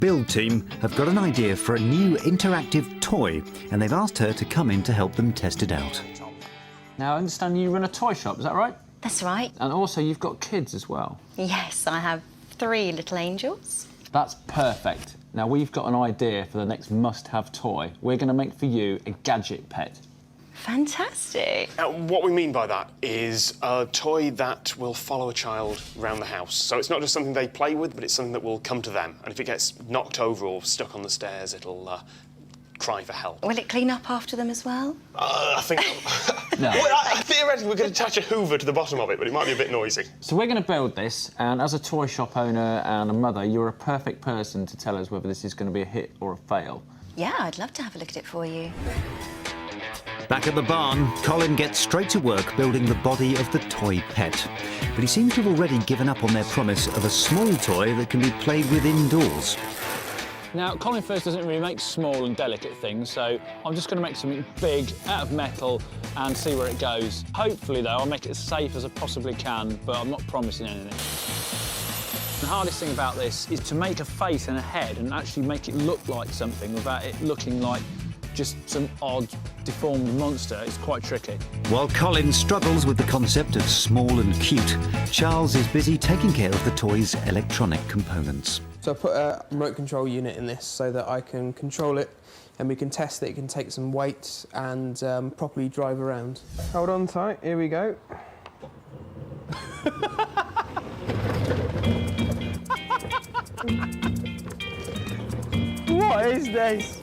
build team have got an idea for a new interactive toy, and they've asked her to come in to help them test it out. Now, I understand you run a toy shop, is that right? That's right. And also, you've got kids as well. Yes, I have 3 little angels. That's perfect. Now, we've got an idea for the next must-have toy. We're going to make for you a gadget pet. Fantastic. What we mean by that is a toy that will follow a child around the house. So it's not just something they play with, but it's something that will come to them. And if it gets knocked over or stuck on the stairs, it'll cry for help. Will it clean up after them as well? I think... No. Well, theoretically, we could attach a hoover to the bottom of it, but it might be a bit noisy. So we're going to build this, and as a toy shop owner and a mother, you're a perfect person to tell us whether this is going to be a hit or a fail. Yeah, I'd love to have a look at it for you. Back at the barn, Colin gets straight to work building the body of the toy pet. But he seems to have already given up on their promise of a small toy that can be played with indoors. Now, Colin Furze doesn't really make small and delicate things, so I'm just going to make something big, out of metal, and see where it goes. Hopefully, though, I'll make it as safe as I possibly can, but I'm not promising anything. The hardest thing about this is to make a face and a head and actually make it look like something without it looking like just some odd, deformed monster. It's quite tricky. While Colin struggles with the concept of small and cute, Charles is busy taking care of the toy's electronic components. So I put a remote control unit in this so that I can control it and we can test that it can take some weight and properly drive around. Hold on tight, here we go. What is this?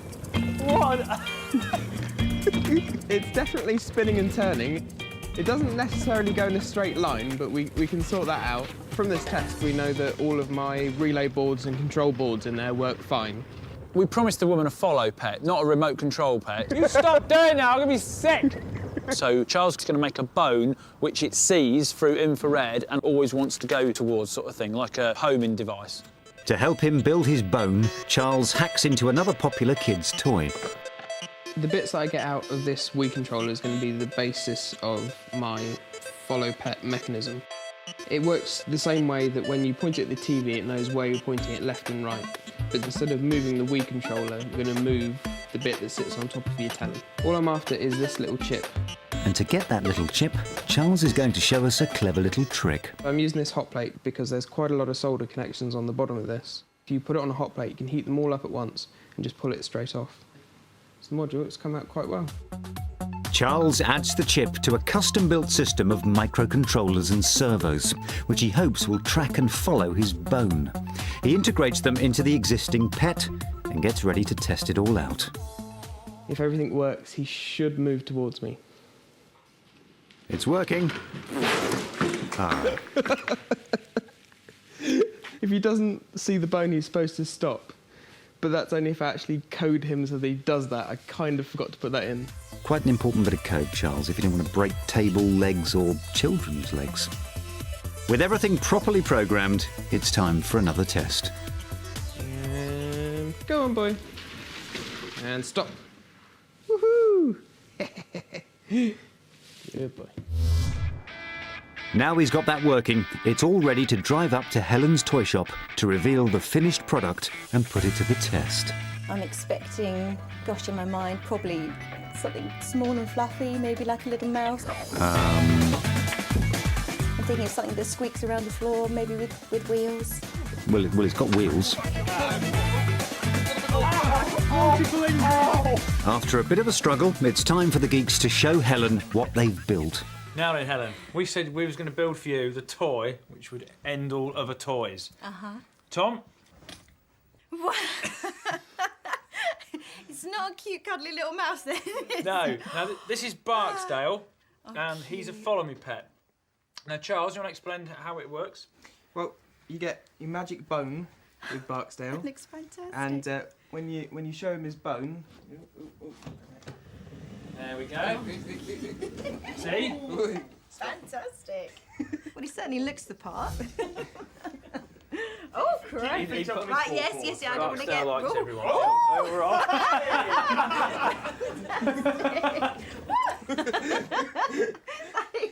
What? It's definitely spinning and turning. It doesn't necessarily go in a straight line, but we can sort that out. From this test, we know that all of my relay boards and control boards in there work fine. We promised the woman a follow pet, not a remote control pet. You stop doing that, I'm going to be sick. So Charles is going to make a bone which it sees through infrared and always wants to go towards, sort of thing, like a homing device. To help him build his bone, Charles hacks into another popular kid's toy. The bits that I get out of this Wii controller is going to be the basis of my follow pet mechanism. It works the same way that when you point it at the TV, it knows where you're pointing it left and right. But instead of moving the Wii controller, you're going to move the bit that sits on top of your telly. All I'm after is this little chip. And to get that little chip, Charles is going to show us a clever little trick. I'm using this hot plate because there's quite a lot of solder connections on the bottom of this. If you put it on a hot plate, you can heat them all up at once and just pull it straight off. It's the module, it's come out quite well. Charles adds the chip to a custom-built system of microcontrollers and servos, which he hopes will track and follow his bone. He integrates them into the existing pet and gets ready to test it all out. If everything works, he should move towards me. It's working. If he doesn't see the bone, he's supposed to stop. But that's only if I actually code him so that he does that. I kind of forgot to put that in. Quite an important bit of code, Charles, if you don't want to break table legs or children's legs. With everything properly programmed, it's time for another test. And go on, boy. And stop. Woohoo! Good boy. Now he's got that working, it's all ready to drive up to Helen's toy shop to reveal the finished product and put it to the test. I'm expecting, gosh, in my mind, probably something small and fluffy, maybe like a little mouse. I'm thinking of something that squeaks around the floor, maybe with wheels. Well, it's got wheels. After a bit of a struggle, it's time for the geeks to show Helen what they've built. Now then, Helen, we said we was going to build for you the toy which would end all other toys. Tom? What? It's not a cute, cuddly little mouse then. No. Now, this is Barksdale, and he's a follow-me pet. Now, Charles, you want to explain how it works? Well, you get your magic bone with Barksdale. That looks fantastic. And when you show him his bone... There we go. See? Fantastic. Well, he certainly looks the part. Oh, crikey. Right, yes, I don't want to get... Likes everyone. That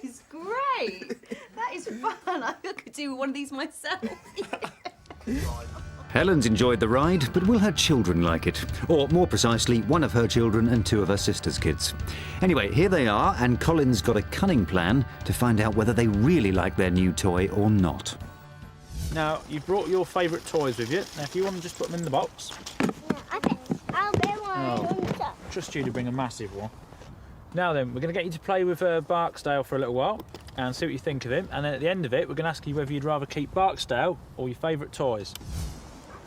is great. That is fun. I could do one of these myself. Helen's enjoyed the ride, but will her children like it? Or more precisely, one of her children and two of her sister's kids. Anyway, here they are, and Colin's got a cunning plan to find out whether they really like their new toy or not. Now, you've brought your favourite toys with you. Now, if you want to just put them in the box. I'll bring one. Trust you to bring a massive one. Now then, we're going to get you to play with Barksdale for a little while and see what you think of him. And then at the end of it, we're going to ask you whether you'd rather keep Barksdale or your favourite toys.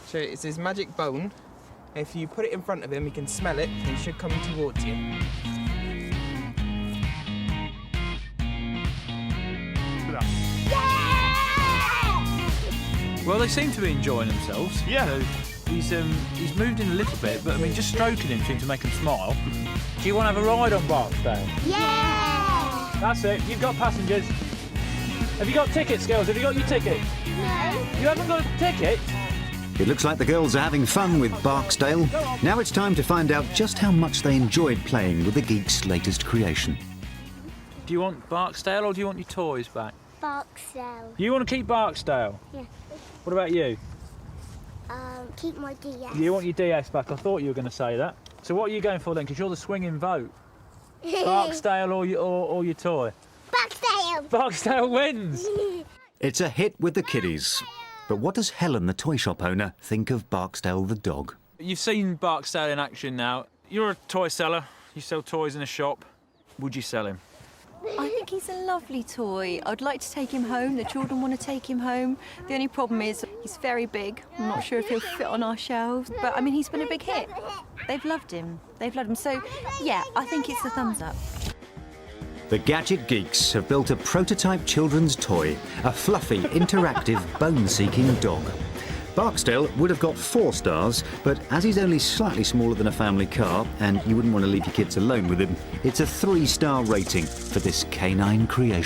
So it's his magic bone. If you put it in front of him, he can smell it, and he should come towards you. Well, they seem to be enjoying themselves. Yeah. So he's moved in a little bit, but I mean, just stroking him seems to make him smile. Do you want to have a ride on Barksdale? Yeah! That's it. You've got passengers. Have you got tickets, girls? Have you got your ticket? No. You haven't got a ticket? It looks like the girls are having fun with Barksdale. Now it's time to find out just how much they enjoyed playing with the Geeks' latest creation. Do you want Barksdale or do you want your toys back? Barksdale. You want to keep Barksdale? Yeah. What about you? Keep my DS. You want your DS back? I thought you were going to say that. So what are you going for then? Because you're the swinging vote. Barksdale or your toy? Barksdale. Barksdale wins. It's a hit with the kiddies. But what does Helen, the toy shop owner, think of Barksdale the dog? You've seen Barksdale in action now. You're a toy seller. You sell toys in a shop. Would you sell him? I think he's a lovely toy. I'd like to take him home. The children want to take him home. The only problem is he's very big. I'm not sure if he'll fit on our shelves, but I mean, he's been a big hit. They've loved him. They've loved him. So, yeah, I think it's a thumbs up. The Gadget Geeks have built a prototype children's toy, a fluffy, interactive, bone-seeking dog. Barksdale would have got 4 stars, but as he's only slightly smaller than a family car, and you wouldn't want to leave your kids alone with him, it's a 3-star rating for this canine creation.